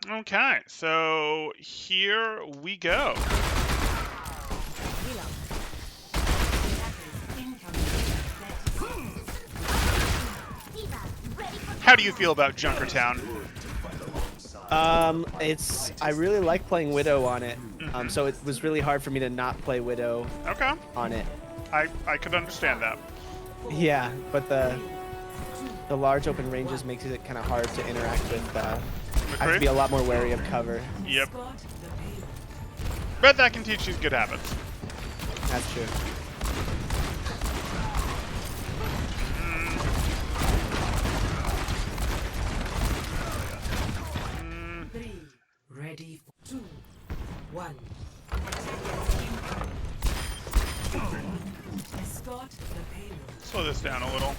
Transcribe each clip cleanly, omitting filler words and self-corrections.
Okay, so here we go. How do you feel about Junkertown? I really like playing Widow on it. Hmm. So it was really hard for me to not play Widow Okay, on it. I could understand that. Yeah, but the large open ranges makes it kind of hard to interact with. I have to McCree? be a lot more wary of cover. Yep. But that can teach you good habits. That's true. Ready for 2, 1. Escort the payload. Slow this down a little.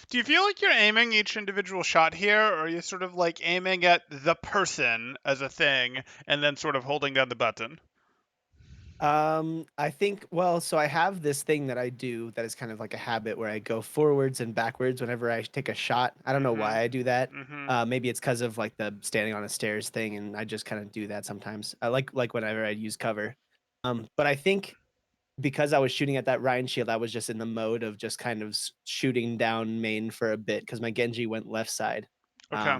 Do you feel like you're aiming each individual shot here, or are you sort of like aiming at the person as a thing and then sort of holding down the button? I think, well, so I have this thing that I do that is kind of like a habit where I go forwards and backwards whenever I take a shot. I don't know Mm-hmm. why I do that. Mm-hmm. Maybe it's because of like the standing on the stairs thing, and I just kind of do that sometimes. I like whenever I use cover. But I think because I was shooting at that Ryan shield, I was just in the mode of just kind of shooting down main for a bit because my Genji went left side. Okay.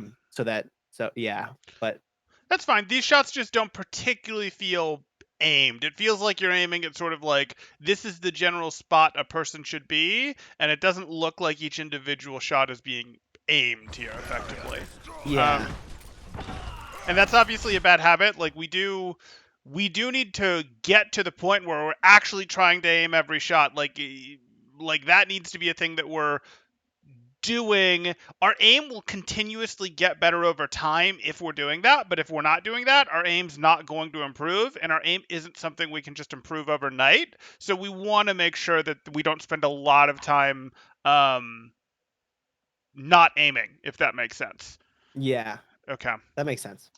So yeah, but That's fine. These shots just don't particularly feel aimed. It feels like you're aiming at sort of like this is the general spot a person should be, and it doesn't look like each individual shot is being aimed here effectively. yeah, Um, and that's obviously a bad habit. Like we do need to get to the point where we're actually trying to aim every shot. Like that needs to be a thing that we're doing. Our aim will continuously get better over time if we're doing that, but if we're not doing that, our aim's not going to improve, and our aim isn't something we can just improve overnight. So we want to make sure that we don't spend a lot of time um not aiming, if that makes sense. yeah, Okay. that makes sense.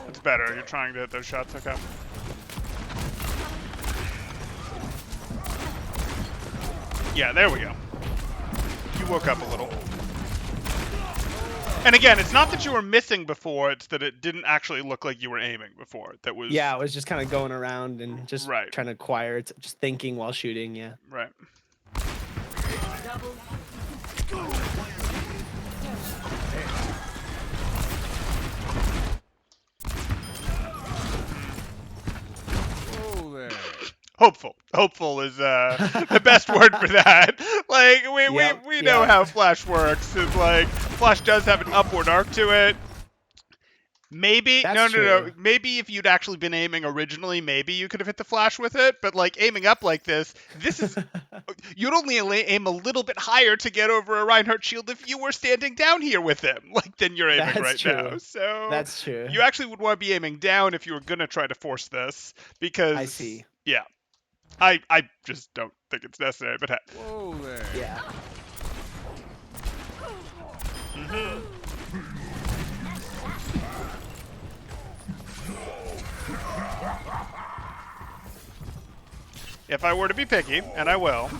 It's better. You're trying to hit those shots. Okay. Yeah, there we go. You woke up a little. And again, it's not that you were missing before, it's that it didn't actually look like you were aiming before. That was Yeah, I was just kind of going around and just right. trying to acquire it, just thinking while shooting. Yeah. Right. Double. Whoa there. Hopeful is the best word for that. Like we, we, Yep. we know Yep. how Flash works. It's like Flash does have an upward arc to it. Maybe That's no. true. Maybe if you'd actually been aiming originally, maybe you could have hit the Flash with it. But like aiming up like this is you'd only aim a little bit higher to get over a Reinhardt shield if you were standing down here with him, like than you're aiming That's right now. true. So That's true. you actually would want to be aiming down if you were gonna try to force this, I because see. yeah, I just don't think it's necessary. But hey. Whoa there. Yeah. Mm-hmm. If I were to be picky, and I will,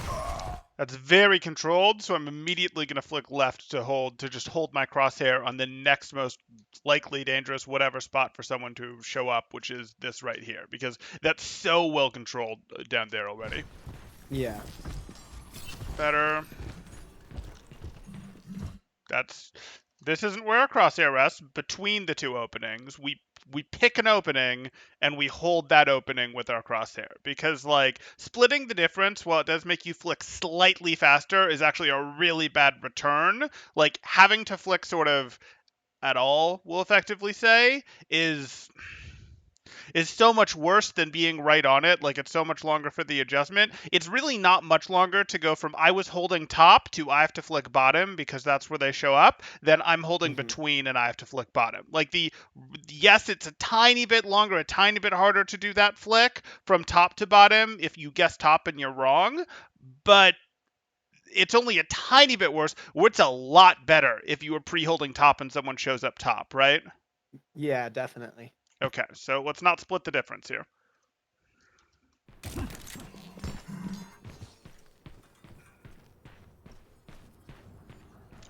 that's very controlled, so I'm immediately going to flick left to just hold my crosshair on the next most likely dangerous whatever spot for someone to show up, which is this right here, because that's so well controlled down there already. Yeah. Better. This isn't where a crosshair rests. Between the two openings, we pick an opening and we hold that opening with our crosshair, because like splitting the difference, while it does make you flick slightly faster, is actually a really bad return. Like having to flick sort of at all, we'll effectively say, is so much worse than being right on it. Like it's so much longer for the adjustment. It's really not much longer to go from I was holding top to I have to flick bottom because that's where they show up. Then I'm holding Hmm. between and I have to flick bottom. Like yes, it's a tiny bit longer, a tiny bit harder to do that flick from top to bottom if you guess top and you're wrong. But it's only a tiny bit worse, or it's a lot better if you were pre-holding top and someone shows up top, right? Yeah, definitely. Okay, so let's not split the difference here.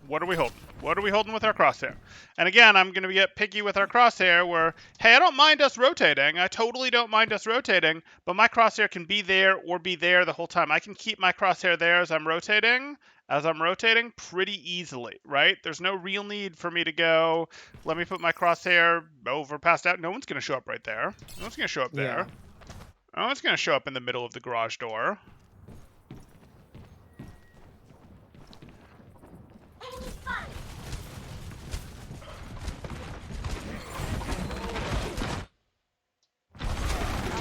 What are we holding? What are we holding with our crosshair? And again, I'm going to get picky with our crosshair where, hey, I don't mind us rotating. I totally don't mind us rotating, but my crosshair can be there or be there the whole time. I can keep my crosshair there as I'm rotating pretty easily, right? There's no real need for me to go, let me put my crosshair over past out. No one's going to show up right there. No one's going to show up there. Yeah. No one's going to show up in the middle of the garage door.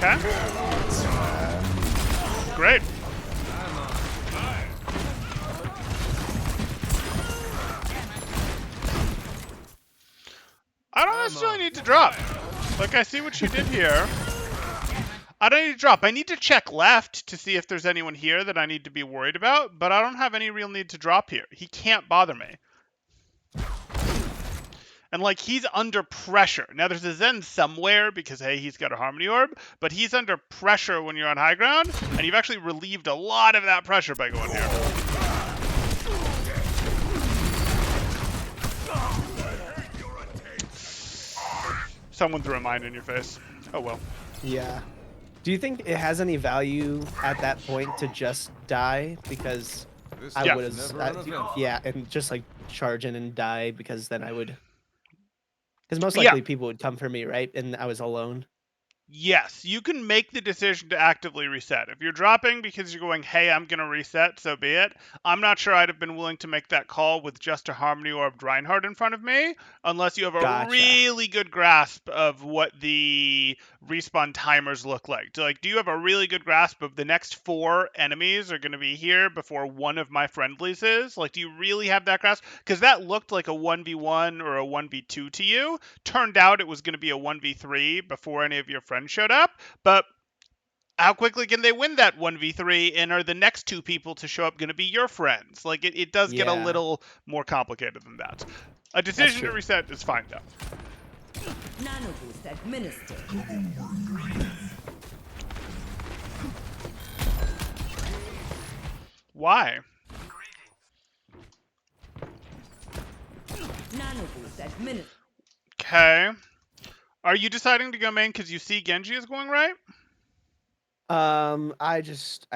Okay. Great. I don't necessarily need to drop. Like, I see what you did here. I don't need to drop. I need to check left to see if there's anyone here that I need to be worried about, but I don't have any real need to drop here. He can't bother me. And, like, he's under pressure. Now, there's a Zen somewhere because, hey, he's got a Harmony Orb, but he's under pressure when you're on high ground, and you've actually relieved a lot of that pressure by going here. Someone threw a mine in your face. Oh, well. Yeah. Do you think it has any value at that point to just die? Because This I Yeah. would is have, never uneventful. yeah, and just like charge in and die because then I would, because most Yeah. likely people would come for me, right? And I was alone. Yes, you can make the decision to actively reset. If you're dropping because you're going, hey, I'm going to reset, so be it. I'm not sure I'd have been willing to make that call with just a Harmony Orb Reinhardt in front of me, unless you have a Gotcha. really good grasp of what the respawn timers look like. So, like, do you have a really good grasp of the next 4 enemies are going to be here before one of my friendlies is? Like, do you really have that grasp? Because that looked like a 1v1 or a 1v2 to you. Turned out it was going to be a 1v3 before any of your friends showed up, but how quickly can they win that 1v3, and are the next 2 people to show up going to be your friends? Like, it does get a Yeah. little more complicated than that. A decision to true. reset is fine, though. Nano boost administered. Why? Nano boost administered. Okay. Are you deciding to go main because you see Genji is going right? I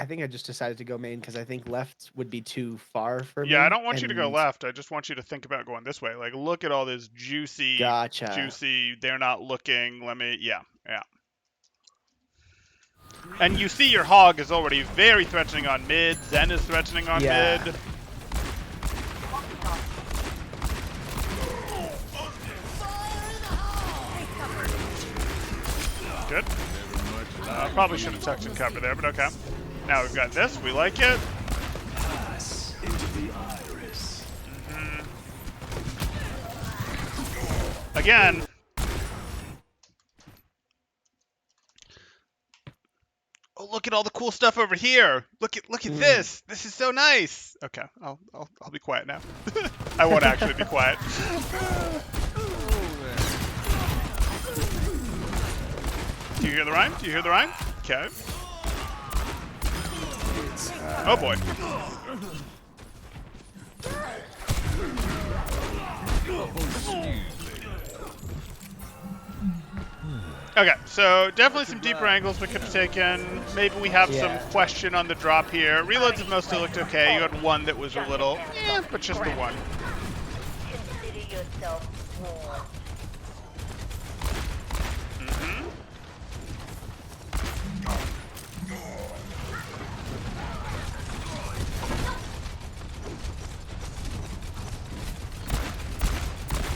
think I just decided to go main because I think left would be too far for me. Yeah, I don't want you to go and- left. I just want you to think about going this way. Like, look at all this juicy, Gotcha. they're not looking. Yeah. And you see your hog is already very threatening on mid. Zen is threatening on Yeah. mid. Good. Probably should have tucked in cover there, but okay. Now we've got this. We like it. Again. Oh, look at all the cool stuff over here. Look at this. This is so nice. Okay, I'll be quiet now. I won't actually be quiet. Do you hear the rhyme? Do you hear the rhyme? Okay. Oh boy. Okay, so definitely some deeper angles we could have taken. Maybe we have some question on the drop here. Reloads have mostly looked okay. You had one that was a little, but just the one. Consider yourself warned.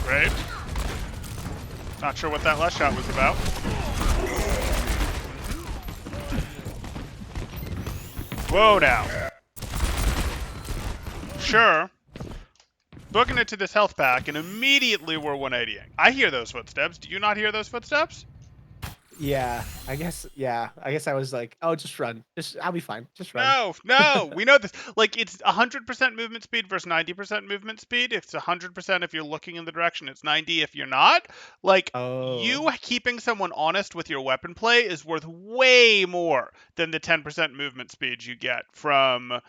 Great. Not sure what that last shot was about. Whoa now. Sure. Booking it to this health pack, and immediately we're 180ing. I hear those footsteps. Do you not hear those footsteps? Yeah, I guess. Yeah, I guess I was like, oh, just run. I'll be fine. Just run. No, we know this. Like, it's 100% movement speed versus 90% movement speed. It's 100% if you're looking in the direction. It's 90 if you're not. Like, Oh, you keeping someone honest with your weapon play is worth way more than the 10% movement speed you get from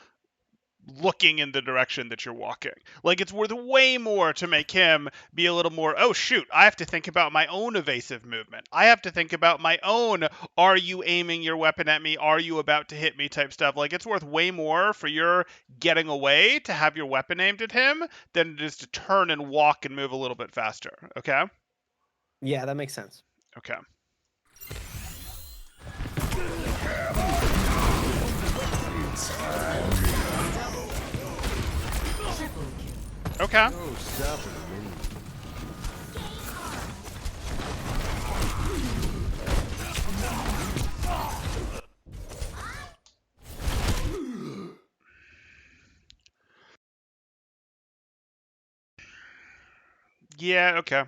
looking in the direction that you're walking. Like, it's worth way more to make him be a little more, oh shoot, I have to think about my own evasive movement. I have to think about my own, are you aiming your weapon at me? Are you about to hit me type stuff. Like, it's worth way more for your getting away to have your weapon aimed at him than it is to turn and walk and move a little bit faster. Okay? yeah, that makes sense. Okay. Okay. Oh, stop it. Yeah, okay.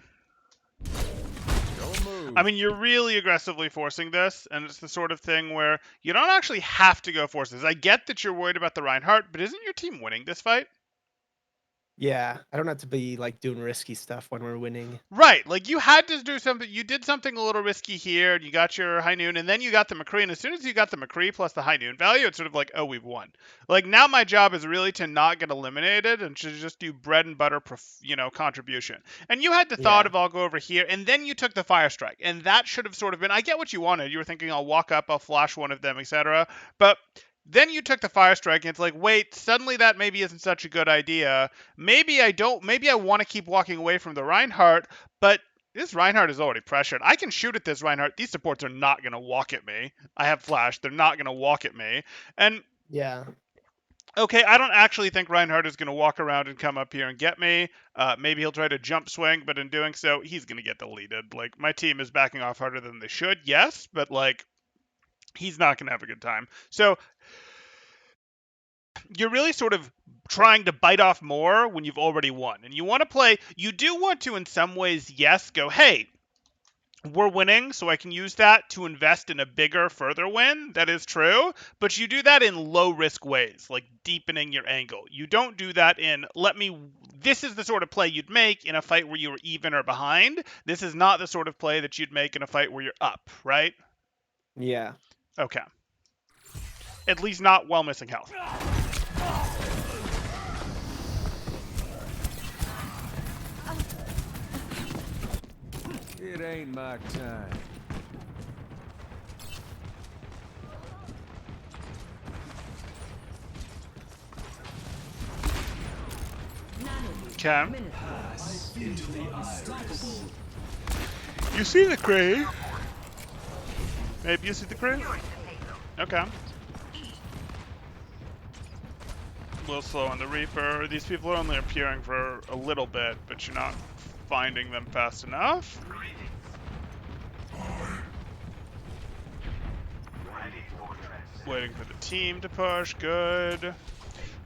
Don't move. I mean, you're really aggressively forcing this, and it's the sort of thing where you don't actually have to go force this. I get that you're worried about the Reinhardt, but isn't your team winning this fight? Yeah, I don't have to be like doing risky stuff when we're winning. Right, like you had to do something. You did something a little risky here, and you got your high noon, and then you got the McCree. And as soon as you got the McCree plus the high noon value, it's sort of like, oh, we've won. Like now, my job is really to not get eliminated and to just do bread and butter, contribution. And you had the thought Yeah, of I'll go over here, and then you took the fire strike, and that should have sort of been. I get what you wanted. You were thinking I'll walk up, I'll flash one of them, etc. But then you took the fire strike, and it's like, wait, suddenly that maybe isn't such a good idea. Maybe I don't. Maybe I want to keep walking away from the Reinhardt, but this Reinhardt is already pressured. I can shoot at this Reinhardt. These supports are not going to walk at me. I have flash. They're not going to walk at me. And yeah, okay, I don't actually think Reinhardt is going to walk around and come up here and get me. Maybe he'll try to jump swing, but in doing so, he's going to get deleted. Like, my team is backing off harder than they should, yes, but like, he's not going to have a good time. So you're really sort of trying to bite off more when you've already won. And you want to play, you do want to, in some ways, yes, go, hey, we're winning, so I can use that to invest in a bigger, further win. That is true. But you do that in low risk ways, like deepening your angle. You don't do that in, this is the sort of play you'd make in a fight where you were even or behind. This is not the sort of play that you'd make in a fight where you're up, right? yeah. Okay. At least not while missing health. It ain't my time. Okay. Minister. You see the crane? Maybe you see the crane? Okay. A little slow on the Reaper. These people are only appearing for a little bit, but you're not finding them fast enough. Waiting for the team to push. Good.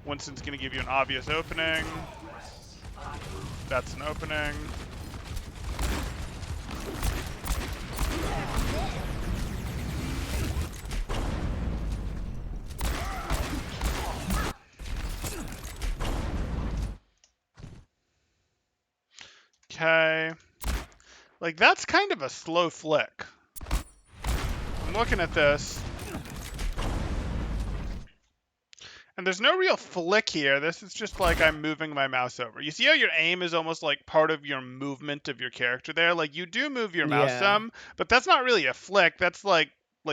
Winston's going to give you an obvious opening. That's an opening. Okay. Like, that's kind of a slow flick. I'm looking at this. And there's no real flick here. This is just like I'm moving my mouse over. You see how your aim is almost like part of your movement of your character there? Like, you do move your mouse Yeah. some, but that's not really a flick. That's like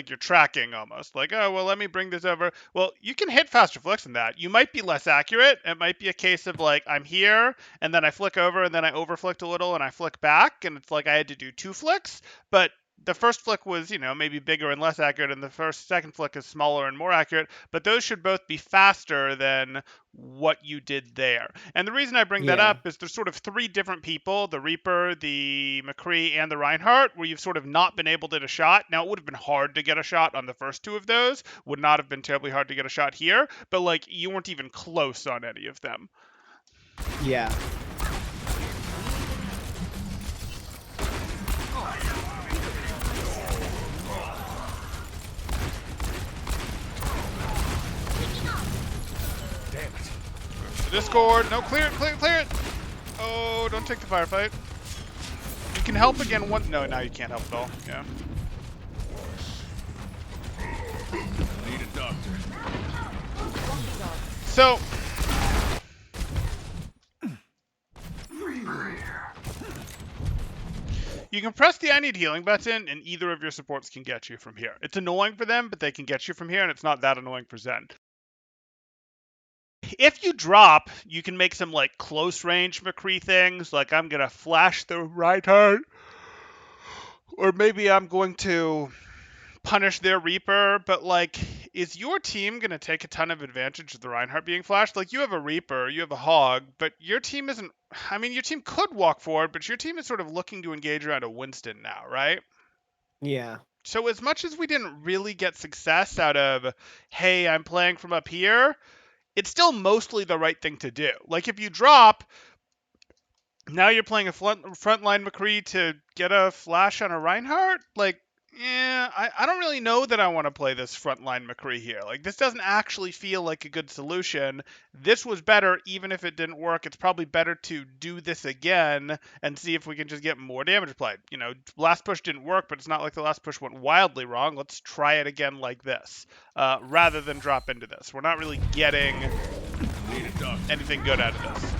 you're tracking almost. Like, oh, well, let me bring this over. Well, you can hit faster flicks than that. You might be less accurate. It might be a case of like, I'm here, and then I flick over, and then I overflicked a little, and I flick back, and it's like I had to do 2 flicks. But the first flick was, maybe bigger and less accurate, and the second flick is smaller and more accurate, but those should both be faster than what you did there. And the reason I bring that Yeah. up is there's sort of 3 different people, the Reaper, the McCree, and the Reinhardt, where you've sort of not been able to get a shot. Now, it would have been hard to get a shot on the first 2 of those, would not have been terribly hard to get a shot here, but like, you weren't even close on any of them. Yeah. The Discord. No, clear it, clear it, clear it. Oh, don't take the firefight. You can help again one. No, now you can't help at all. Yeah. Need a doctor. So. You can press the I need healing button, and either of your supports can get you from here. It's annoying for them, but they can get you from here, and it's not that annoying for Zen. If you drop, you can make some like close range McCree things, like I'm gonna flash the Reinhardt, or maybe I'm going to punish their Reaper, but like, is your team gonna take a ton of advantage of the Reinhardt being flashed? Like, you have a Reaper, you have a Hog, but your team isn't. I mean, your team could walk forward, but your team is sort of looking to engage around a Winston now, right? Yeah. So as much as we didn't really get success out of, hey, I'm playing from up here, it's still mostly the right thing to do. Like, if you drop, now you're playing a frontline McCree to get a flash on a Reinhardt? Like, yeah, I don't really know that I want to play this frontline McCree here. Like, this doesn't actually feel like a good solution. This was better, even if it didn't work. It's probably better to do this again and see if we can just get more damage applied. You know, last push didn't work, but it's not like the last push went wildly wrong. Let's try it again like this, rather than drop into this. We're not really getting anything good out of this.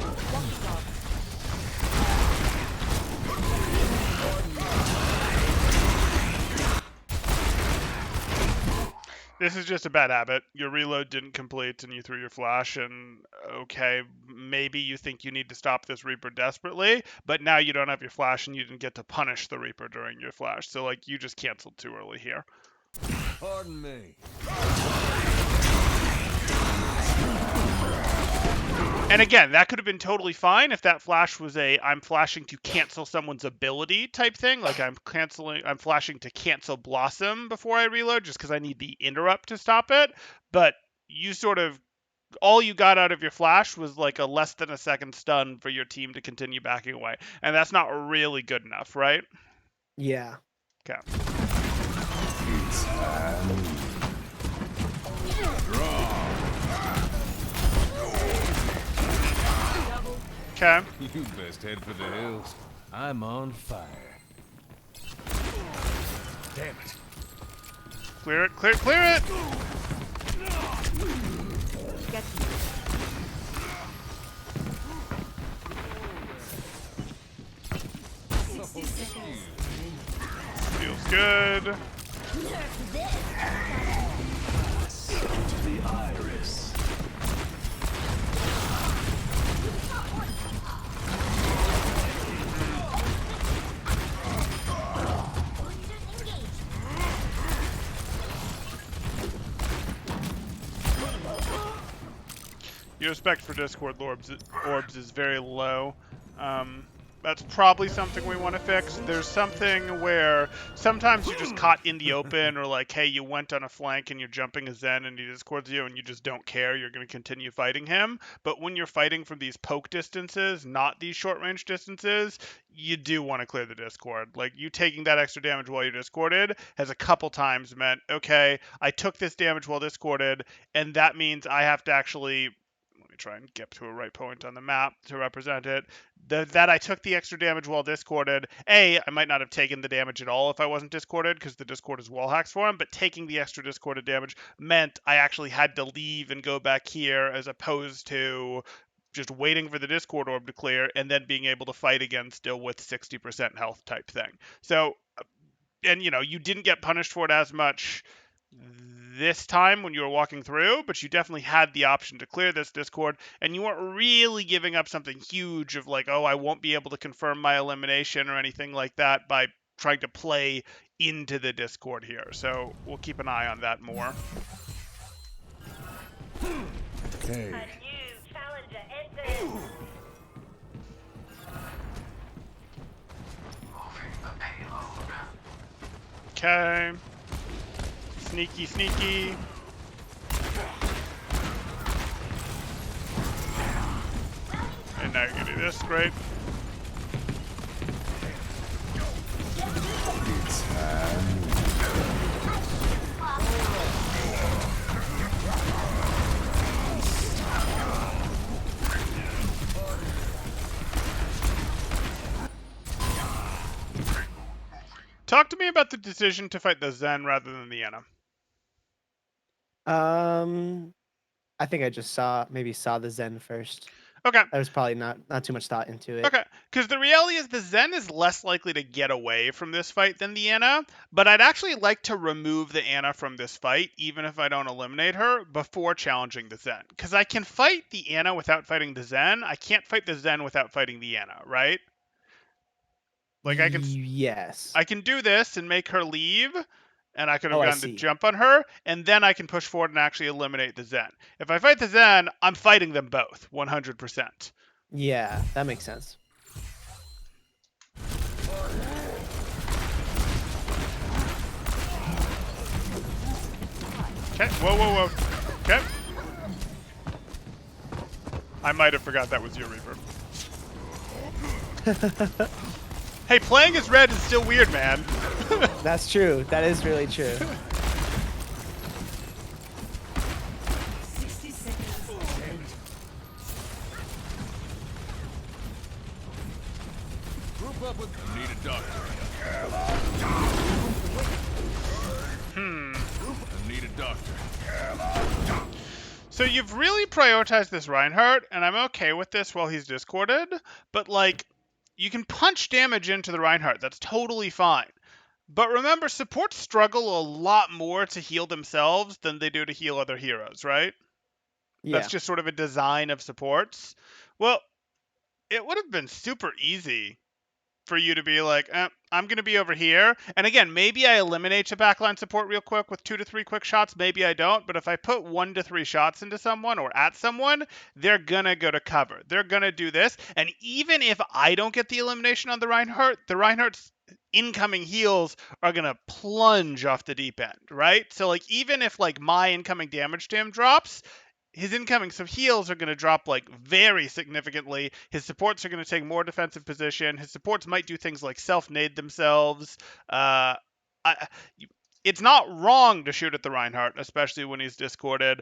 This is just a bad habit. Your reload didn't complete and you threw your flash, and okay, maybe you think you need to stop this Reaper desperately, but now you don't have your flash and you didn't get to punish the Reaper during your flash. So like, you just canceled too early here. Pardon me. And again, that could have been totally fine if that flash was a I'm flashing to cancel someone's ability type thing. Like I'm flashing to cancel Blossom before I reload just because I need the interrupt to stop it. But you sort of, all you got out of your flash was like a less than a second stun for your team to continue backing away. And that's not really good enough, right? Yeah. Okay. Okay. You best head for the hills. I'm on fire. Damn it. Clear it, clear it, clear it! Feels good. To the iris. Your respect for Discord orbs is very low. That's probably something we want to fix. There's something where sometimes you're just caught in the open, or like, hey, you went on a flank and you're jumping a Zen and he Discords you and you just don't care. You're going to continue fighting him. But when you're fighting from these poke distances, not these short range distances, you do want to clear the Discord. Like, you taking that extra damage while you're Discorded has a couple times meant, okay, I took this damage while Discorded, and that means I have to actually... Let me try and get to a right point on the map to represent it. That I took the extra damage while Discorded. I might not have taken the damage at all if I wasn't Discorded, because the Discord is wall hacks for him, but taking the extra Discorded damage meant I actually had to leave and go back here, as opposed to just waiting for the Discord orb to clear and then being able to fight again still with 60% health type thing. So, and you know, you didn't get punished for it as much this time when you were walking through, but you definitely had the option to clear this Discord, and you weren't really giving up something huge of like, oh, I won't be able to confirm my elimination or anything like that by trying to play into the Discord here. So we'll keep an eye on that more. Okay. A new challenger enters. Okay. Sneaky, sneaky. And now you're gonna do this, great. Talk to me about the decision to fight the Zen rather than the Ana. I think I just saw the Zen first. Okay. There was probably not too much thought into it. Okay, because the reality is the Zen is less likely to get away from this fight than the Ana, but I'd actually like to remove the Ana from this fight, even if I don't eliminate her, before challenging the Zen. Because I can fight the Ana without fighting the Zen. I can't fight the Zen without fighting the Ana, right? Like Yes. I can do this and make her leave, and I could have Oh, I gone to see. jump on her, and then I can push forward and actually eliminate the Zen. If I fight the Zen, I'm fighting them both, 100%. Yeah, that makes sense. Okay, whoa. Okay. I might have forgot that was your Reaper. Hey, playing as red is still weird, man. That's true. That is really true. 60 seconds. Group up with. I need a doctor. I need a doctor. So you've really prioritized this Reinhardt, and I'm okay with this while he's discorded, but like, you can punch damage into the Reinhardt. That's totally fine. But remember, supports struggle a lot more to heal themselves than they do to heal other heroes, right? Yeah. That's just sort of a design of supports. Well, it would have been super easy for you to be like, I'm going to be over here. And again, maybe I eliminate your backline support real quick with 2 to 3 quick shots. Maybe I don't. But if I put 1 to 3 shots into someone or at someone, they're going to go to cover. They're going to do this. And even if I don't get the elimination on the Reinhardt's incoming heals are going to plunge off the deep end, right? So like even if like my incoming damage to him drops, his incoming heals are going to drop like very significantly. His supports are going to take more defensive position. His supports might do things like self-nade themselves. It's not wrong to shoot at the Reinhardt, especially when he's discorded.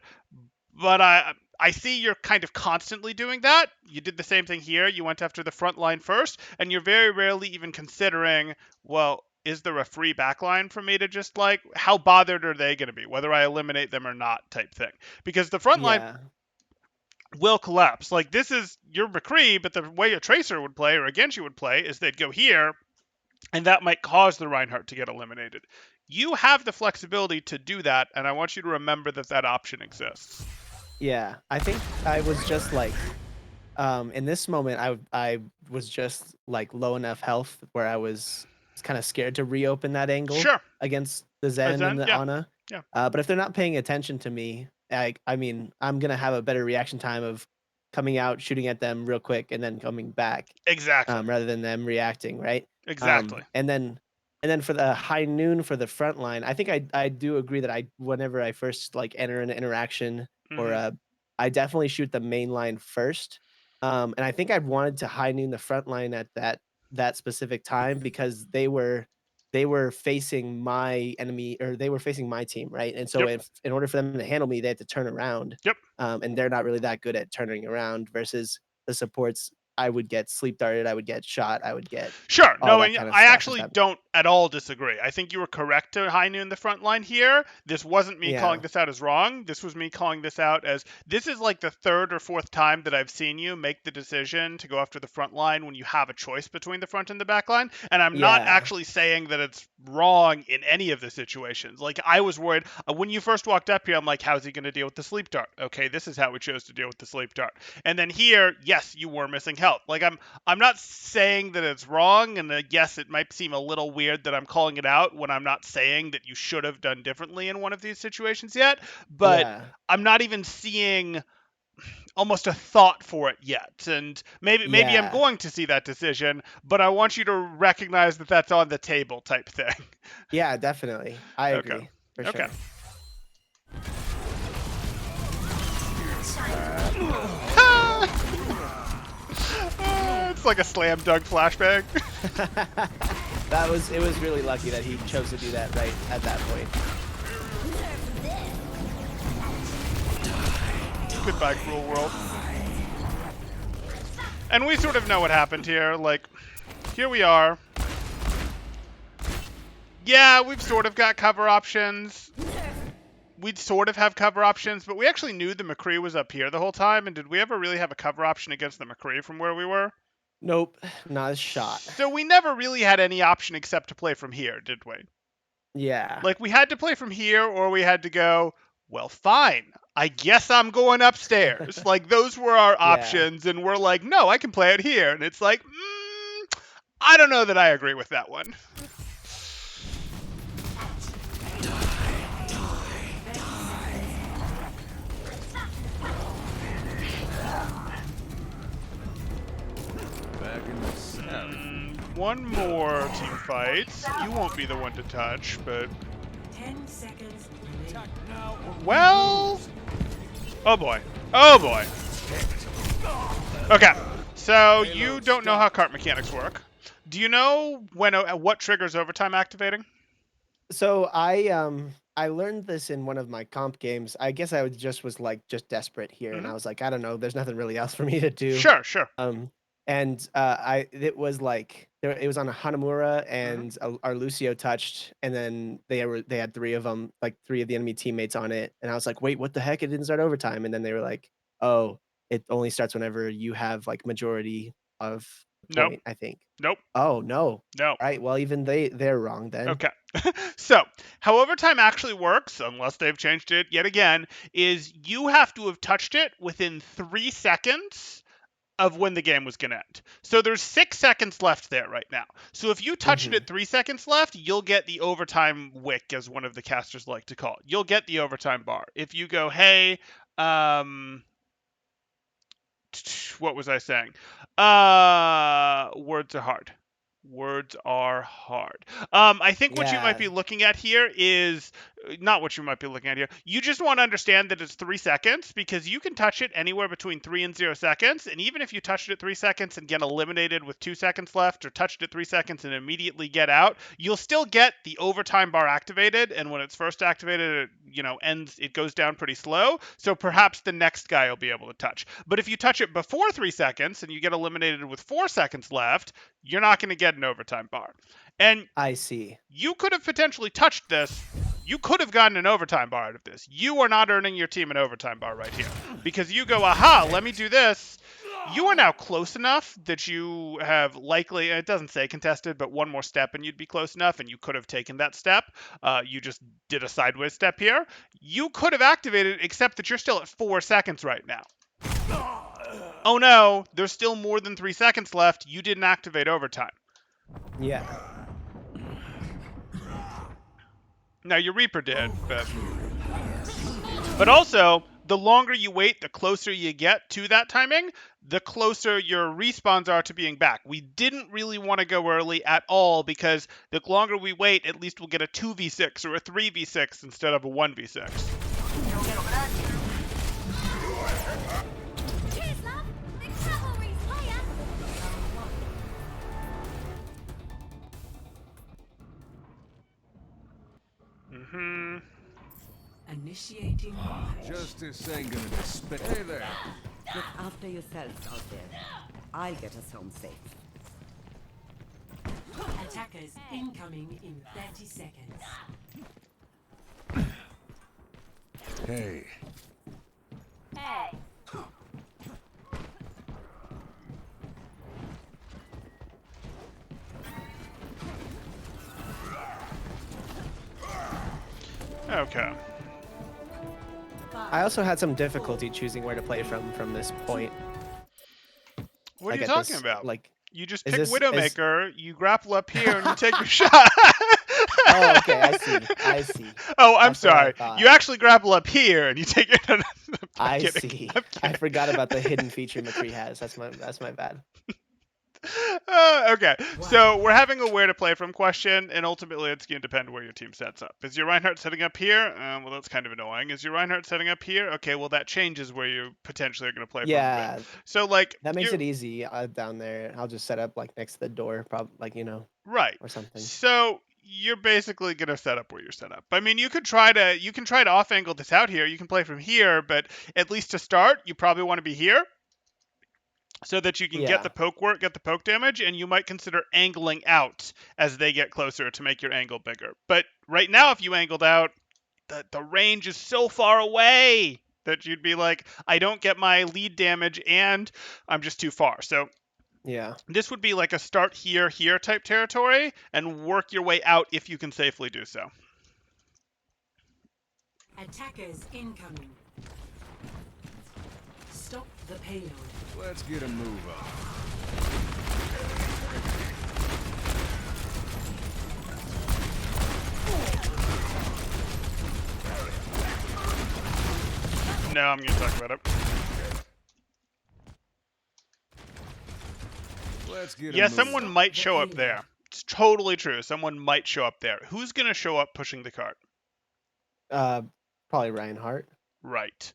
But I see you're kind of constantly doing that. You did the same thing here. You went after the front line first, and you're very rarely even considering, well, is there a free backline for me to just like, how bothered are they going to be, whether I eliminate them or not type thing? Because the front line Yeah. will collapse. Like, this is your McCree, but the way a Tracer would play or a Genji would play is they'd go here, and that might cause the Reinhardt to get eliminated. You have the flexibility to do that, and I want you to remember that that option exists. Yeah. I think I was just like, in this moment, I was just like low enough health where I was kind of scared to reopen that angle Sure. against the Zen Zen, and the yeah. Ana. Yeah. But if they're not paying attention to me, I mean, I'm gonna have a better reaction time of coming out, shooting at them real quick, and then coming back, Exactly. rather than them reacting, right? Exactly. And then for the high noon for the front line, I think I do agree that whenever I first like enter an interaction or Mhm. I definitely shoot the main line first. And I think I wanted to high noon the front line at that specific time because they were facing my enemy or they were facing my team, right? And so Yep. if in order for them to handle me, they had to turn around. Yep. And they're not really that good at turning around versus the supports. I would get sleep darted, I would get shot, I would get Sure. all No, that and kind of I stuff. actually don't at all disagree. I think you were correct to high noon the front line here. This wasn't me calling Yeah. this out as wrong. This was me calling this out as this is like the 3rd or 4th time that I've seen you make the decision to go after the front line when you have a choice between the front and the back line. And I'm not Yeah. actually saying that it's wrong in any of the situations. Like I was worried when you first walked up here, I'm like, how's he going to deal with the sleep dart? Okay, this is how we chose to deal with the sleep dart. And then here, yes, you were missing health. Like I'm not saying that it's wrong, and yes, it might seem a little weird that I'm calling it out when I'm not saying that you should have done differently in one of these situations yet, but Yeah. I'm not even seeing almost a thought for it yet. And maybe I'm Yeah. going to see that decision, but I want you to recognize that that's on the table type thing. Yeah, definitely. I Okay. agree. For Okay. sure. It's like a slam dunk flashbang. It was really lucky that he chose to do that right at that point. Goodbye, cruel world. And we sort of know what happened here. Like, here we are. Yeah, we've sort of got cover options. We'd sort of have cover options, but we actually knew the McCree was up here the whole time, and did we ever really have a cover option against the McCree from where we were? Nope, not a shot. So we never really had any option except to play from here, did we? Yeah. Like, we had to play from here, or we had to go, well, fine. I guess I'm going upstairs. Like, those were our Yeah. options, and we're like, no, I can play it here. And it's like, I don't know that I agree with that one. Back in the saddle. One more team fight. You won't be the one to touch, but 10 seconds. well. Oh boy. Oh boy. Okay. So you don't know how cart mechanics work. Do you know when what triggers overtime activating? So I learned this in one of my comp games. I guess I was like just desperate here, and I was like, I don't know, there's nothing really else for me to do. Sure, sure. And it was like it was on a Hanamura, and our Lucio touched, and then they had three of them, like three of the enemy teammates on it, and I was like, wait, what the heck? It didn't start overtime, and then they were like, oh, it only starts whenever you have like majority of the Nope. point, I think. Nope. Oh no. No. Right. Well, even they're wrong then. Okay. So, how overtime actually works, unless they've changed it yet again, is you have to have touched it within 3 seconds of when the game was going to end. So there's 6 seconds left there right now. So if you touched it at 3 seconds left, you'll get the overtime wick, as one of the casters like to call it. You'll get the overtime bar. If you go, hey, what was I saying? Words are hard. Words are hard. I think what you might be Yeah. looking at here is not what you might be looking at here. You just want to understand that it's 3 seconds, because you can touch it anywhere between 3 and 0 seconds. And even if you touched it at 3 seconds and get eliminated with 2 seconds left, or touched it 3 seconds and immediately get out, you'll still get the overtime bar activated. And when it's first activated, it goes down pretty slow. So perhaps the next guy will be able to touch. But if you touch it before 3 seconds and you get eliminated with 4 seconds left, you're not going to get an overtime bar. And I see. you could have potentially touched this. You could have gotten an overtime bar out of this. You are not earning your team an overtime bar right here, because you go, aha, let me do this. You are now close enough that you have likely, it doesn't say contested, but one more step and you'd be close enough, and you could have taken that step. You just did a sideways step here. You could have activated, except that you're still at 4 seconds right now. Oh no, there's still more than 3 seconds left. You didn't activate overtime. Yeah. Now your Reaper did, but also the longer you wait, the closer you get to that timing, the closer your respawns are to being back. We didn't really want to go early at all, because the longer we wait, at least we'll get a 2v6 or a 3v6 instead of a 1v6. Cheers, love! The cavalry's here! Initiating march. Justice ain't gonna dispense. Hey there. Look after yourselves out there. I'll get us home safe. Attackers incoming in 30 seconds. Hey. Hey. Okay. I also had some difficulty choosing where to play from this point. What are Like you at talking this- about? Like, You just is pick this- Widowmaker, you grapple up here, and you take your shot. oh, okay, I see. Oh, I'm That's what I sorry. thought. You actually grapple up here, and you take your. I'm I kidding. see. I'm I kidding. forgot about the hidden feature McCree has. That's my bad. Okay, so we're having a where to play from question, and ultimately it's going to depend where your team sets up. Is your Reinhardt setting up here? Well, that's kind of annoying. Is your Reinhardt setting up here? Okay, well that changes where you potentially are going to play from. Yeah, So like that makes you're- it easy down there. I'll just set up like next to the door, probably, right. or something. So you're basically going to set up where you're set up. I mean, you can try to off angle this out here. You can play from here, but at least to start, you probably want to be here. so that you can get Yeah. the poke work, get the poke damage, and you might consider angling out as they get closer to make your angle bigger. But right now, if you angled out, the range is so far away that you'd be like, I don't get my lead damage and I'm just too far. So Yeah. this would be like a start here type territory and work your way out if you can safely do so. Attackers incoming. Stop the payload. Let's get a move on. No, I'm going to talk about it. Let's get a Yeah, move someone on. might show up there. It's totally true. Someone might show up there. Who's going to show up pushing the cart? Probably Reinhardt. Right.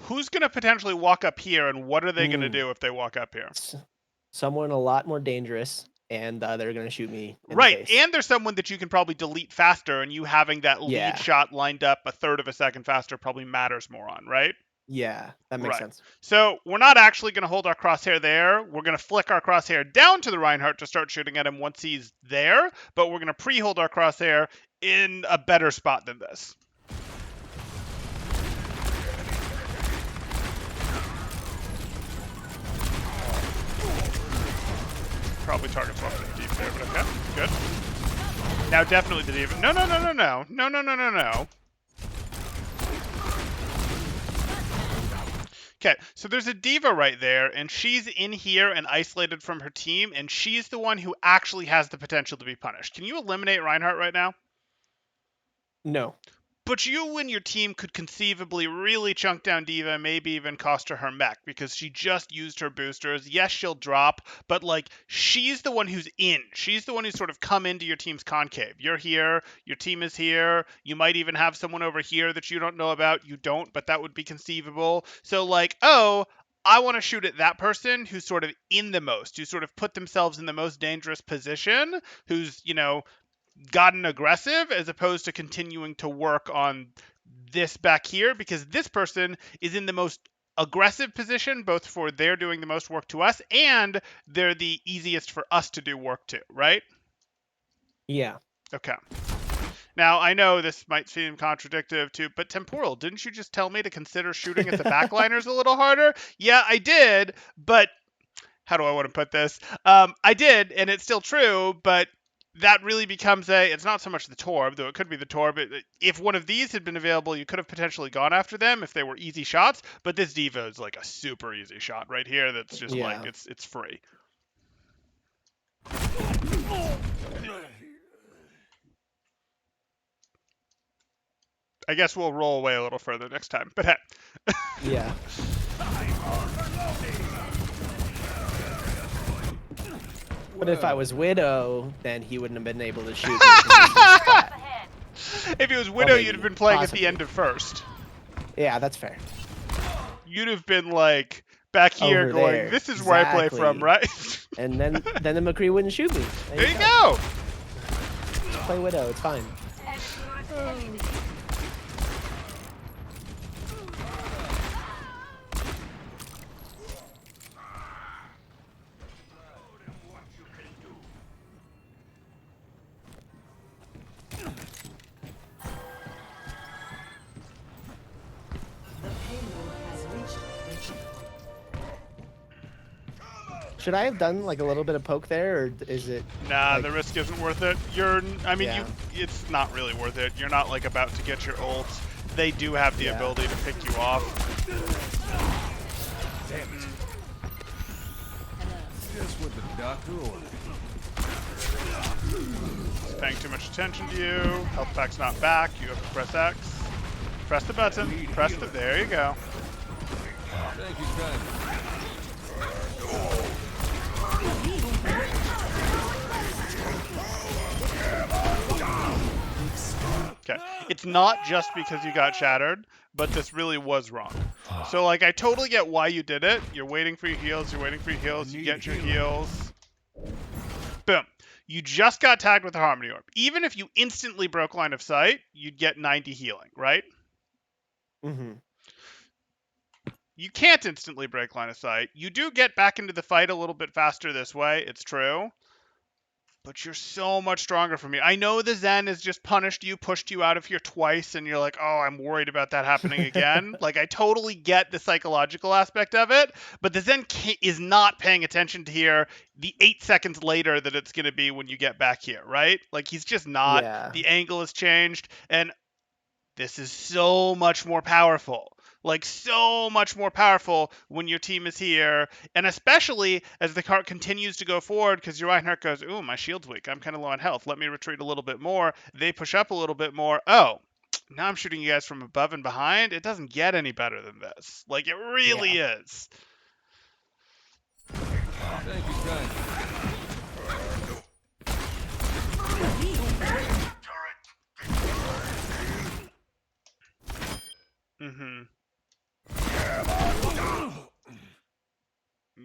Who's going to potentially walk up here, and what are they going to do if they walk up here? Someone a lot more dangerous, and they're gonna shoot me in Right, the face. and there's someone that you can probably delete faster, and you having that lead Yeah. shot lined up a third of a second faster probably matters more on, right? Yeah, that makes Right. sense. So we're not actually going to hold our crosshair there. We're going to flick our crosshair down to the Reinhardt to start shooting at him once he's there, but we're going to pre-hold our crosshair in a better spot than this. Probably targets one for the deep there, but okay, good. Now definitely the diva. No. Okay, so there's a diva right there, and she's in here and isolated from her team, and she's the one who actually has the potential to be punished. Can you eliminate Reinhardt right now? No. But you and your team could conceivably really chunk down Diva and maybe even cost her mech because she just used her boosters. Yes, she'll drop, but like she's the one who's in. She's the one who's sort of come into your team's concave. You're here, your team is here. You might even have someone over here that you don't know about. You don't, but that would be conceivable. So like, oh, I want to shoot at that person who's sort of in the most, who sort of put themselves in the most dangerous position, who's, gotten aggressive as opposed to continuing to work on this back here because this person is in the most aggressive position both for they're doing the most work to us and they're the easiest for us to do work to, right? Yeah. Okay. Now, I know this might seem contradictory to, but Temporal, didn't you just tell me to consider shooting at the backliners a little harder? Yeah, I did, but how do I want to put this? I did, and it's still true, but that really becomes it's not so much the Torb, though it could be the Torb. If one of these had been available, you could have potentially gone after them if they were easy shots, but this Diva is like a super easy shot right here that's just Yeah. like, it's free. I guess we'll roll away a little further next time, but hey. Yeah. But if I was Widow, then he wouldn't have been able to shoot me. 'cause he's flat. If it was Widow, maybe, you'd have been playing at possibly. the end of first. Yeah, that's fair. You'd have been like back here Over going, there. this is where I play from, Exactly. right? And then the McCree wouldn't shoot me. There you go. Just play Widow. It's fine. The payload has reached the checkpoint. Should I have done like a little bit of poke there, or is it? Nah, like- the risk isn't worth it. Yeah. It's not really worth it. You're not like about to get your ult. They do have the Yeah. ability to pick you off. Just what the doctor ordered. Paying too much attention to you. Health pack's not back. You have to press X. Press the button. Press the. There you go. Thank you kindly. Okay. It's not just because you got shattered, but this really was wrong. So, like, I totally get why you did it. You're waiting for your heals. You're waiting for your heals. You get your heals. Boom. You just got tagged with a Harmony Orb. Even if you instantly broke line of sight, you'd get 90 healing, right? Mm-hmm. You can't instantly break line of sight. You do get back into the fight a little bit faster this way. It's true. But you're so much stronger for me. I know the Zen has just punished you, pushed you out of here twice, and you're like, oh, I'm worried about that happening again. Like, I totally get the psychological aspect of it, but the Zen is not paying attention to here the 8 seconds later that it's going to be when you get back here, right? Like, he's just not. Yeah. The angle has changed, and this is so much more powerful. Like, so much more powerful when your team is here. And especially as the cart continues to go forward, because your Reinhardt goes, ooh, my shield's weak. I'm kind of low on health. Let me retreat a little bit more. They push up a little bit more. Oh, now I'm shooting you guys from above and behind. It doesn't get any better than this. Like, it really is. Thank you kindly. Mm-hmm.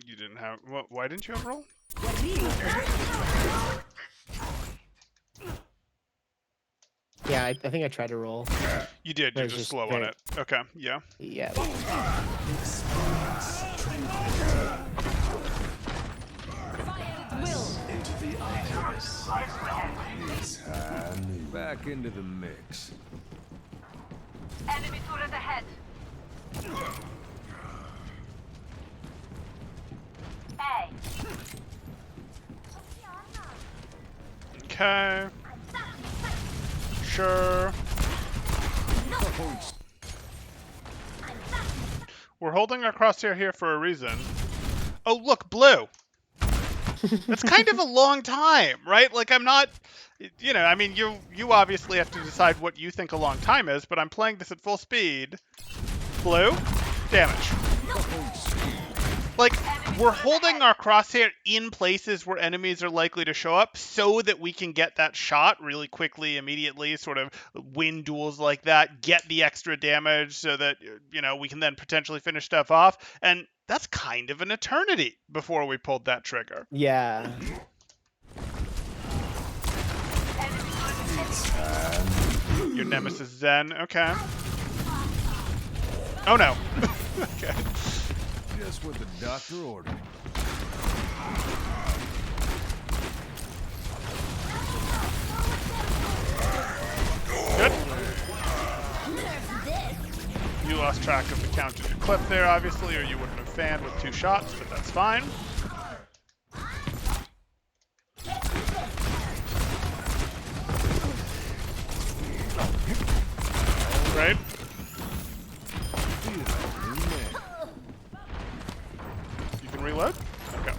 You didn't have... Why didn't you have roll? Yeah, I think I tried to roll. You did. But You're it's just just slow on very- it. Okay, yeah. Yeah. Back into the mix. Enemy turret ahead. A. Okay. Sure. We're holding our crosshair here for a reason. Oh, look, blue. That's kind of a long time, right? Like, I'm not, you know, I mean, you obviously have to decide what you think a long time is, but I'm playing this at full speed. Blue, damage. Like, we're holding our crosshair in places where enemies are likely to show up so that we can get that shot really quickly, immediately, sort of win duels like that, get the extra damage so that, you know, we can then potentially finish stuff off. And that's kind of an eternity before we pulled that trigger. Yeah. Your nemesis Zen, okay. Oh no. Okay. Just what the doctor ordered. Good. You lost track of the count in your clip there, obviously, or you wouldn't have fanned with 2 shots, but that's fine. Right? You can reload? Okay.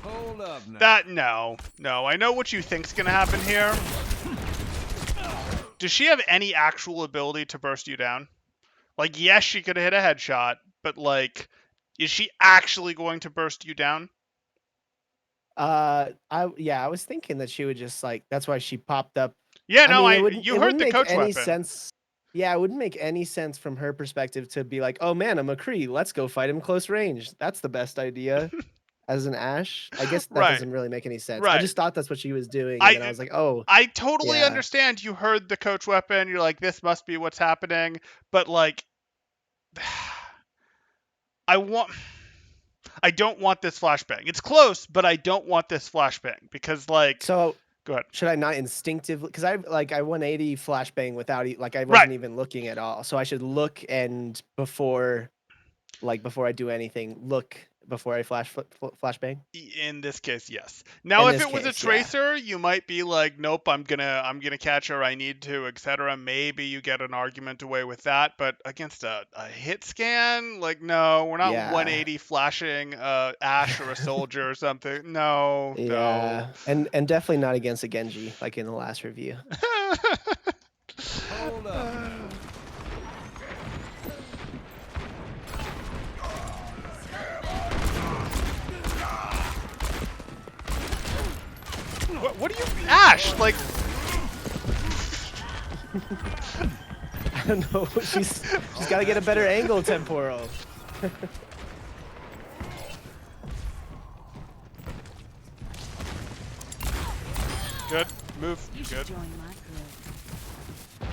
Hold up now. No. I know what you think's gonna happen here. Does she have any actual ability to burst you down? Like, yes, she could hit a headshot, but like, is she actually going to burst you down? I was thinking that she would just like that's why she popped up. Yeah, I no, mean, it wouldn't, you it heard wouldn't the make coach any weapon. sense. Yeah, it wouldn't make any sense from her perspective to be like, oh man, a McCree, let's go fight him close range. That's the best idea. As an Ash, I guess that Right. doesn't really make any sense. Right. I just thought that's what she was doing, and then I was like, oh, I totally yeah. understand. You heard the coach weapon. You're like, this must be what's happening. But like, I don't want this flashbang. It's close, but I don't want this flashbang because like. So Go ahead. should I not instinctively? Because I 180 flashbang without like I wasn't even looking at all. So I should look and before I do anything, look before I flashbang. In this case, yes. Now, In if this it was a case, yeah. tracer, you might be like, nope, I'm gonna catch her. I need to, etc. Maybe you get an argument away with that. But against a hit scan, like, no, we're not Yeah. 180 flashing Ash or a soldier or something. No, Yeah, and definitely not against a Genji like in the last review. Hold up. What do you, Ash? Like, I don't know. She's got to get a better angle, temporal. good. Move. You should Good. join my club.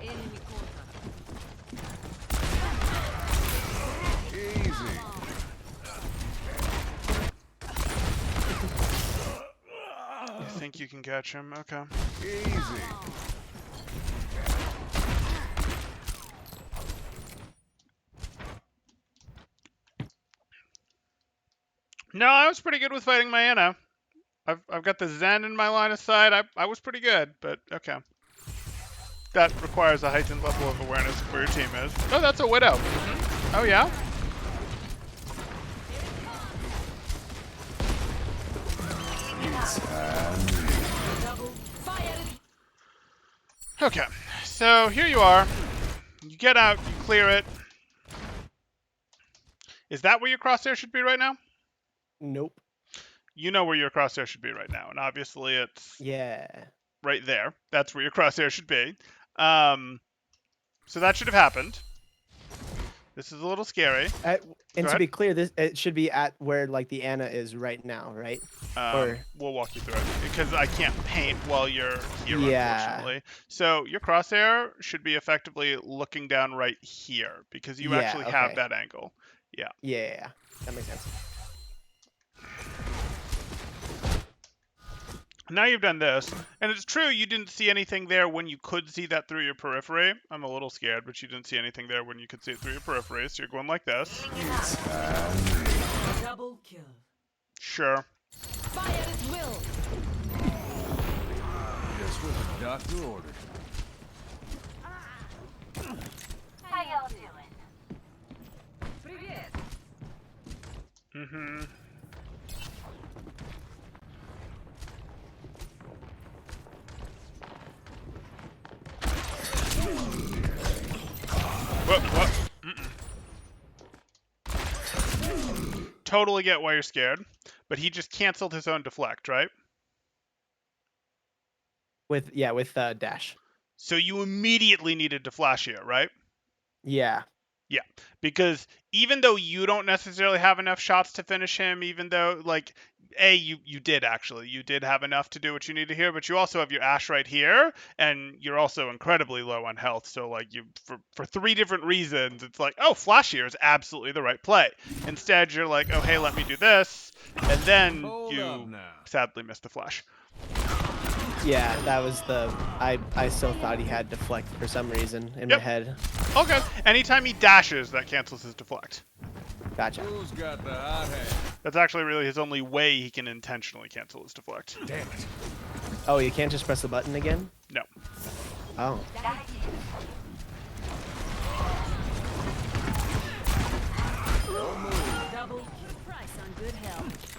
Enemy quarter. Easy. You think you can catch him? Okay. Easy. No, I was pretty good with fighting my Anna. I've got the Zen in my line of sight. I was pretty good, but okay. That requires a heightened level of awareness of where your team is. Oh, that's a Widow. Oh, yeah? Okay, so here you are. You get out, you clear it. Is that where your crosshair should be right now? Nope. You know where your crosshair should be right now, and obviously it's Yeah. right there. That's where your crosshair should be. So that should have happened. This is a little scary. And Go to ahead. be clear, this it should be at where like the Anna is right now, right? Or We'll walk you through it because I can't paint while you're here, Yeah. unfortunately. So your crosshair should be effectively looking down right here because you Yeah, actually have okay. that angle. Yeah. Yeah, that makes sense. Now you've done this, and it's true you didn't see anything there when you could see that through your periphery. I'm a little scared, but you didn't see anything there when you could see it through your periphery, so you're going like this. Double kill. Sure. Fire at will. Just what the doctor ordered. How y'all doing? Mm-hmm. What? Totally get why you're scared, but he just canceled his own deflect, right? With dash. So you immediately needed to flash here, right? Yeah. Yeah, because even though you don't necessarily have enough shots to finish him, even though, like, you did actually. You did have enough to do what you need to here, but you also have your Ash right here, and you're also incredibly low on health. So, like, for three different reasons, it's like, oh, Flash here is absolutely the right play. Instead, you're like, oh, hey, let me do this, and then Hold up you now. sadly missed the Flash. Yeah, that was the I still thought he had deflect for some reason in my Yep. head. Okay, anytime he dashes, that cancels his deflect. Gotcha. Who's got the hot hand? That's actually really his only way he can intentionally cancel his deflect. Damn it. Oh, you can't just press the button again? No. Oh. Double kill. Price on good health.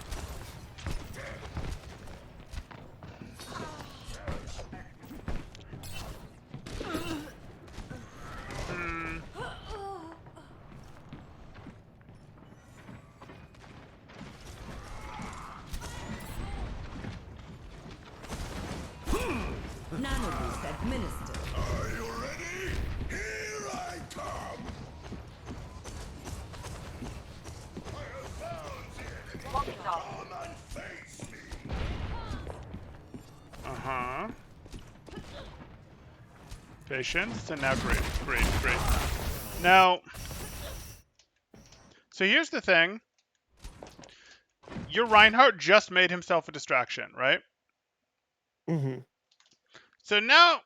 Nano boost administered. Uh-huh. Patience, and now great. Now, so here's the thing. Your Reinhardt just made himself a distraction, right? Mm-hmm. So now,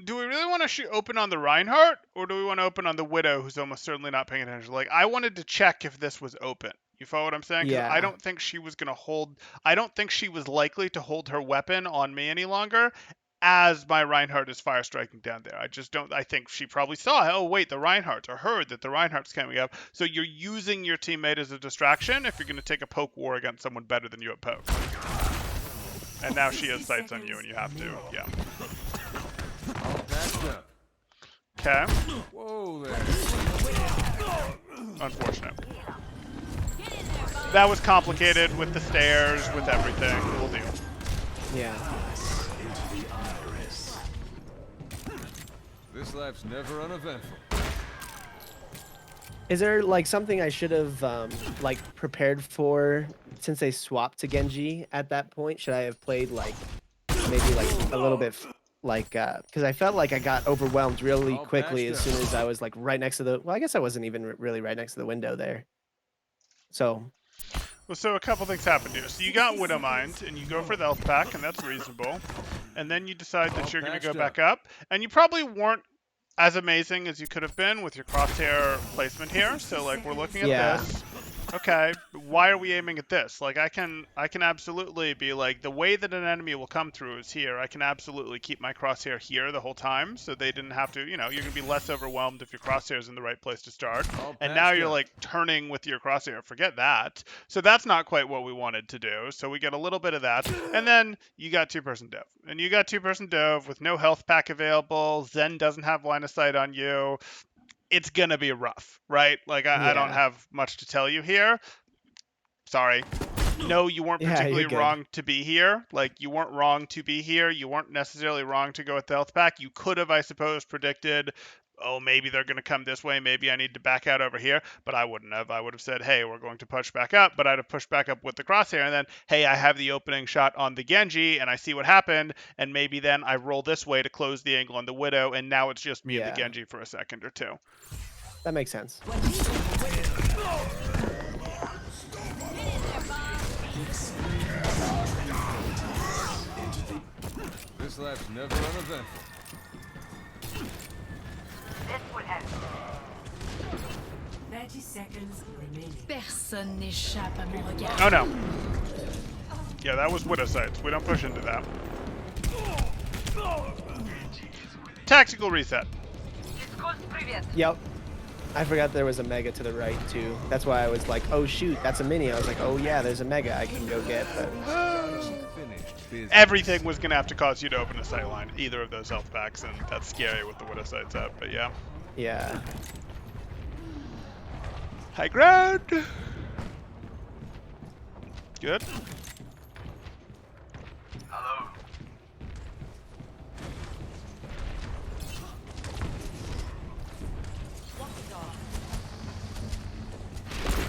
do we really want to open on the Reinhardt, or do we want to open on the Widow, who's almost certainly not paying attention? Like, I wanted to check if this was open. You follow what I'm saying? 'Cause Yeah. I don't think she was going to hold... I don't think she was likely to hold her weapon on me any longer as my Reinhardt is fire striking down there. I just don't... I think she probably saw, oh, wait, the Reinhardt, or heard that the Reinhardt's coming up. So you're using your teammate as a distraction if you're going to take a poke war against someone better than you at poke. And now she has sights on you, and you have to... Yeah. All patched up. Okay. Whoa there. Unfortunate. That was complicated with the stairs, with everything. We'll deal. Yeah. This life's never uneventful. Is there like something I should have like prepared for since they swapped to Genji at that point? Should I have played like maybe like a little bit like because I felt like I got overwhelmed really All quickly as patched soon as I was like right next to the. Well, I guess I wasn't even really right next to the window there. So Well, so a couple things happened here. So you got Widow Mind, and you go for the health pack, and that's reasonable. And then you decide that All you're going to go patched back up, and you probably weren't as amazing as you could have been with your crosshair placement here. So like we're looking at Yeah. this. Okay, why are we aiming at this? Like I can absolutely be like the way that an enemy will come through is here. I can absolutely keep my crosshair here the whole time, so they didn't have to. You know, you're gonna be less overwhelmed if your crosshair's in the right place to start. All And now patched you're up. like turning with your crosshair. Forget that. So that's not quite what we wanted to do. So we get a little bit of that, and then you got two-person dove, and you got two-person dove with no health pack available. Zen doesn't have line of sight on you. It's gonna be rough, right? Like I don't Yeah. have much to tell you here. Sorry. No, you weren't Yeah, particularly you're good. wrong to be here. Like you weren't wrong to be here. You weren't necessarily wrong to go with the health pack. You could have, I suppose, predicted, oh, maybe they're going to come this way. Maybe I need to back out over here. But I wouldn't have. I would have said, hey, we're going to push back up. But I'd have pushed back up with the crosshair. And then, hey, I have the opening shot on the Genji, and I see what happened. And maybe then I roll this way to close the angle on the Widow. And now it's just me and the Yeah. Genji for a second or two. That makes sense. This life's never uneventful. This would help. 30 seconds remaining. Personne n'échappe à mon regard. Oh, no. Yeah, that was Widow sights. We don't push into that. Tactical reset. Yep. I forgot there was a mega to the right too. That's why I was like, oh shoot, that's a mini. I was like, oh yeah, there's a mega I can go get. But Finished business. Everything was going to have to cause you to open a sight line, either of those health packs, and that's scary with the Widow sights up, but yeah. yeah. High ground! Good.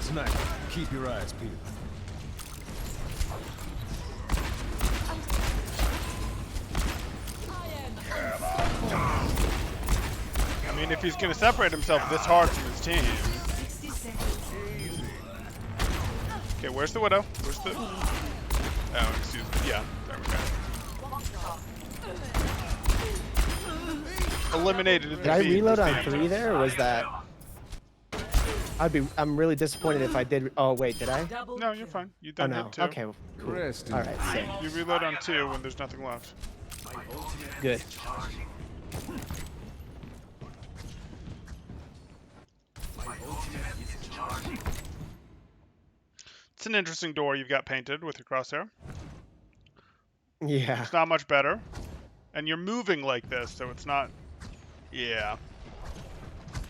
Tonight, keep your eyes peeled. I mean, if he's going to separate himself this hard from his team. 60 seconds. Okay, where's the Widow? Where's the... Oh, excuse me. Yeah, there we go. Eliminated at the Did I feed reload was on the 3 answer. there, or was that? I'm really disappointed if I did. Oh wait, did I? Double No, you're kill. fine. You Oh done no. hit 2. Okay. Cool. Rest in All right. Sick. You reload on 2 when there's nothing left. Good. It's an interesting door you've got painted with your crosshair. Yeah. It's not much better. And you're moving like this, so it's not... Yeah.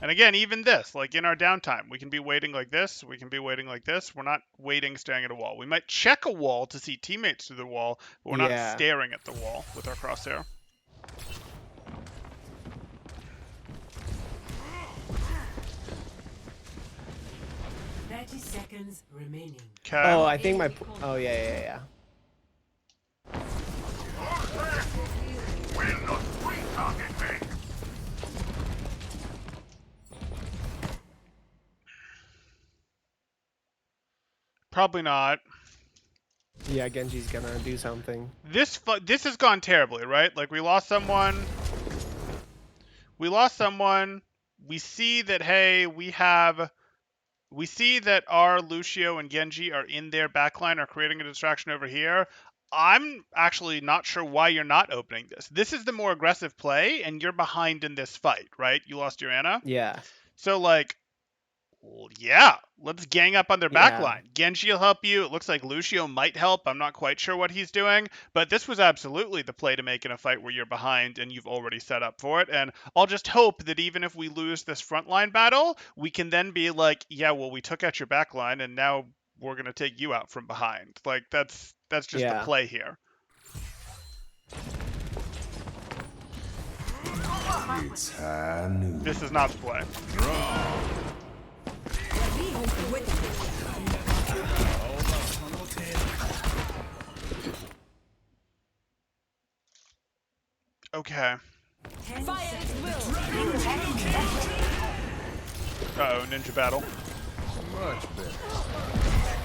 And again, even this, like in our downtime, we can be waiting like this, we can be waiting like this. We're not waiting, staring at a wall. We might check a wall to see teammates through the wall, but we're not Yeah. staring at the wall with our crosshair. Seconds remaining. Okay. Oh, I think my. Oh yeah, yeah, yeah. Probably not. Yeah, Genji's gonna do something. This has gone terribly, right? Like we lost someone. We lost someone. We see that, hey, we see that our Lucio and Genji are in their backline, are creating a distraction over here. I'm actually not sure why you're not opening this. This is the more aggressive play, and you're behind in this fight, right? You lost your Ana. Yeah. So, like, well, yeah, let's gang up on their Yeah. backline. Genji will help you. It looks like Lucio might help. I'm not quite sure what he's doing, but this was absolutely the play to make in a fight where you're behind and you've already set up for it. And I'll just hope that even if we lose this frontline battle, we can then be like, yeah, well, we took out your backline and now we're going to take you out from behind. Like, that's just the play here. It's high noon. This is not the play. Okay. 10 Fire at seconds. will. Uh-oh, ninja battle. Much better.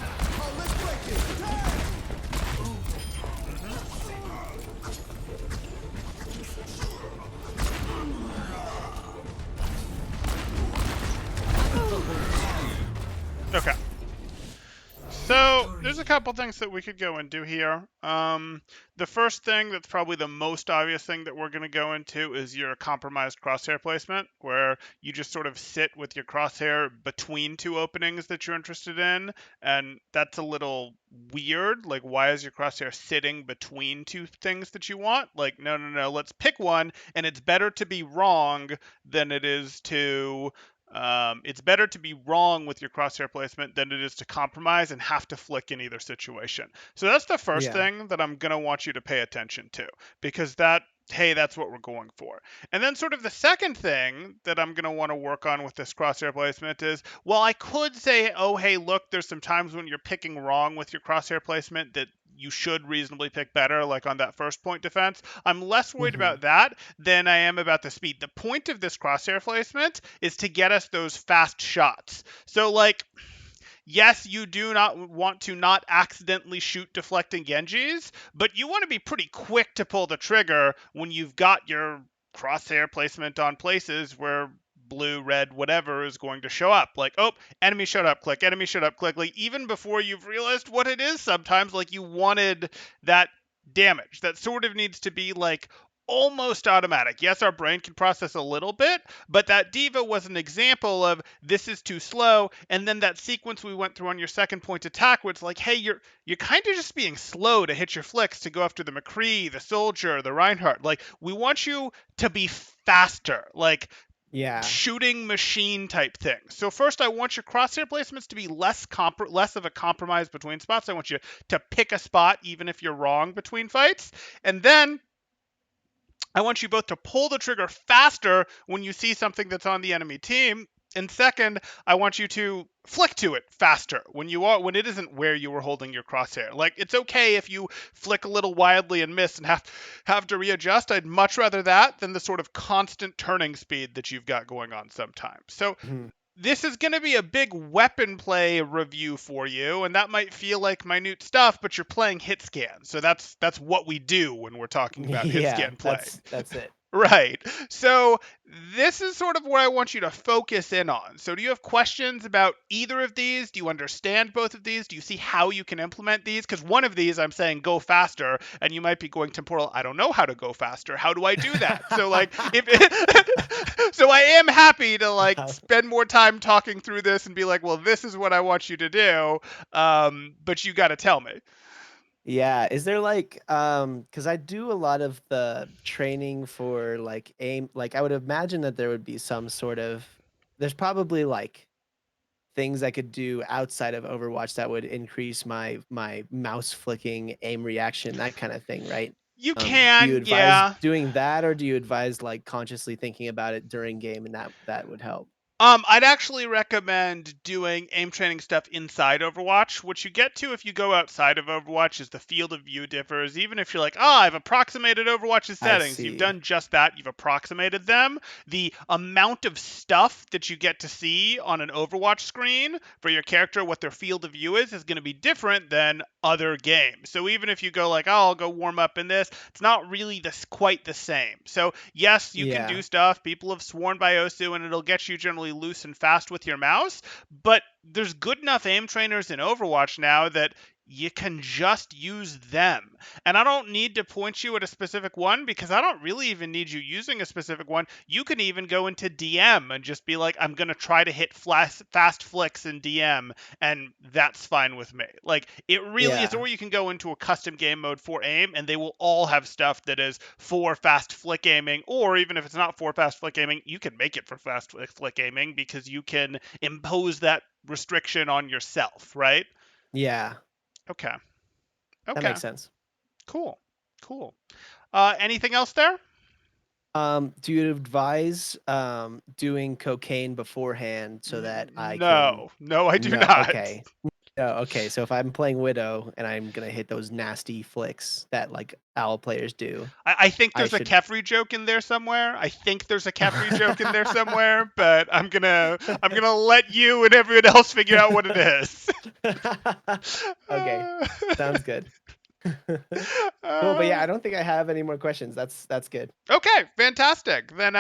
Okay. So there's a couple things that we could go into here. The first thing that's probably the most obvious thing that we're going to go into is your compromised crosshair placement, where you just sort of sit with your crosshair between two openings that you're interested in, and that's a little weird. Like, why is your crosshair sitting between two things that you want? Like, no, no, no, let's pick one, and it's better to be wrong than it is to it's better to be wrong with your crosshair placement than it is to compromise and have to flick in either situation. So that's the first Yeah. thing that I'm going to want you to pay attention to, because that, hey, that's what we're going for. And then sort of the second thing that I'm going to want to work on with this crosshair placement is, well, I could say, oh, hey, look, there's some times when you're picking wrong with your crosshair placement that you should reasonably pick better, like on that first point defense. I'm less worried Hmm. about that than I am about the speed. The point of this crosshair placement is to get us those fast shots. So, like, yes, you do not want to not accidentally shoot deflecting Genjis, but you want to be pretty quick to pull the trigger when you've got your crosshair placement on places where blue, red, whatever is going to show up. Like, oh, enemy showed up, click, enemy showed up, click. Like, even before you've realized what it is, sometimes, like, you wanted that damage. That sort of needs to be, like, almost automatic. Yes, our brain can process a little bit, but that diva was an example of this is too slow. And then that sequence we went through on your second point attack, where it's like, hey, you're kind of just being slow to hit your flicks to go after the McCree, the soldier, the Reinhardt. Like, we want you to be faster, like Yeah. shooting machine type thing. So first, I want your crosshair placements to be less of a compromise between spots. I want you to pick a spot, even if you're wrong between fights, and then I want you both to pull the trigger faster when you see something that's on the enemy team. And second, I want you to flick to it faster when it isn't where you were holding your crosshair. Like, it's okay if you flick a little wildly and miss and have to readjust. I'd much rather that than the sort of constant turning speed that you've got going on sometimes. So Mhm. this is going to be a big weapon play review for you, and that might feel like minute stuff, but you're playing hit scan, so that's what we do when we're talking about hit Yeah, scan play. that's it. Right. So this is sort of where I want you to focus in on. So do you have questions about either of these? Do you understand both of these? Do you see how you can implement these? Because one of these I'm saying go faster, and you might be going temporal. I don't know how to go faster. How do I do that? So like if so I am happy to like spend more time talking through this and be like, well, this is what I want you to do. But you got to tell me. Yeah, is there like because I do a lot of the training for like aim, like I would imagine that there would be some sort of there's probably like things I could do outside of Overwatch that would increase my mouse flicking, aim reaction, that kind of thing, right? You Do you can, advise yeah. doing that, or do you advise like consciously thinking about it during game, and that would help? I'd actually recommend doing aim training stuff inside Overwatch. What you get to if you go outside of Overwatch is the field of view differs. Even if you're like, I've approximated Overwatch's I settings, you've see. done just that, you've approximated them. The amount of stuff that you get to see on an Overwatch screen for your character, what their field of view is going to be different than other games. So even if you go like, I'll go warm up in this, it's not really quite the same. So yes, you can do Yeah. stuff. People have sworn by Osu, and it'll get you generally loose and fast with your mouse. But there's good enough aim trainers in Overwatch now that you can just use them. And I don't need to point you at a specific one because I don't really even need you using a specific one. You can even go into DM and just be like, I'm going to try to hit fast flicks in DM, and that's fine with me. Like, it really is, Yeah. or you can go into a custom game mode for aim, and they will all have stuff that is for fast flick aiming, or even if it's not for fast flick aiming, you can make it for fast flick aiming because you can impose that restriction on yourself, right? Yeah. Okay. That Okay. makes sense. Cool. Cool. Anything else there? Do you advise doing cocaine beforehand so that I can No. No, I do no, not. okay. Oh, okay. So if I'm playing Widow and I'm gonna hit those nasty flicks that like owl players do, I think I there's a should. Kefri joke in there somewhere. I think there's a Kefri joke in there somewhere, but I'm gonna let you and everyone else figure out what it is. Okay, sounds good. Cool, but yeah, Uh, I don't think I have any more questions. That's good. okay, fantastic. Then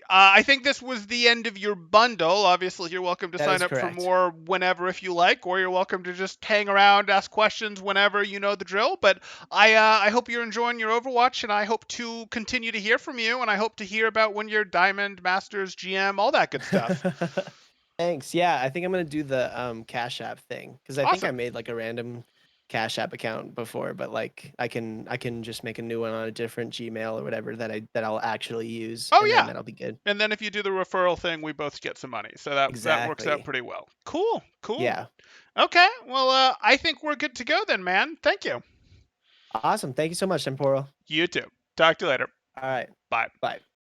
I think this was the end of your bundle. Obviously, you're welcome to That sign is up for correct. more whenever if you like, or you're welcome to just hang around, ask questions whenever. You know the drill. But I hope you're enjoying your Overwatch, and I hope to continue to hear from you, and I hope to hear about when you're Diamond Masters GM, all that good stuff. Thanks. Yeah, I think I'm gonna do the Cash App thing because I think I Awesome. made like a random Cash App account before, but like I can just make a new one on a different Gmail or whatever that I'll actually use, Oh and then yeah. that'll be good. And then if you do the referral thing, we both get some money. So that works out Exactly. pretty well. Cool. Cool. Yeah. Okay. Well, I think we're good to go then, man. Thank you. Awesome. Thank you so much, Temporal. You too. Talk to you later. All right. Bye. Bye.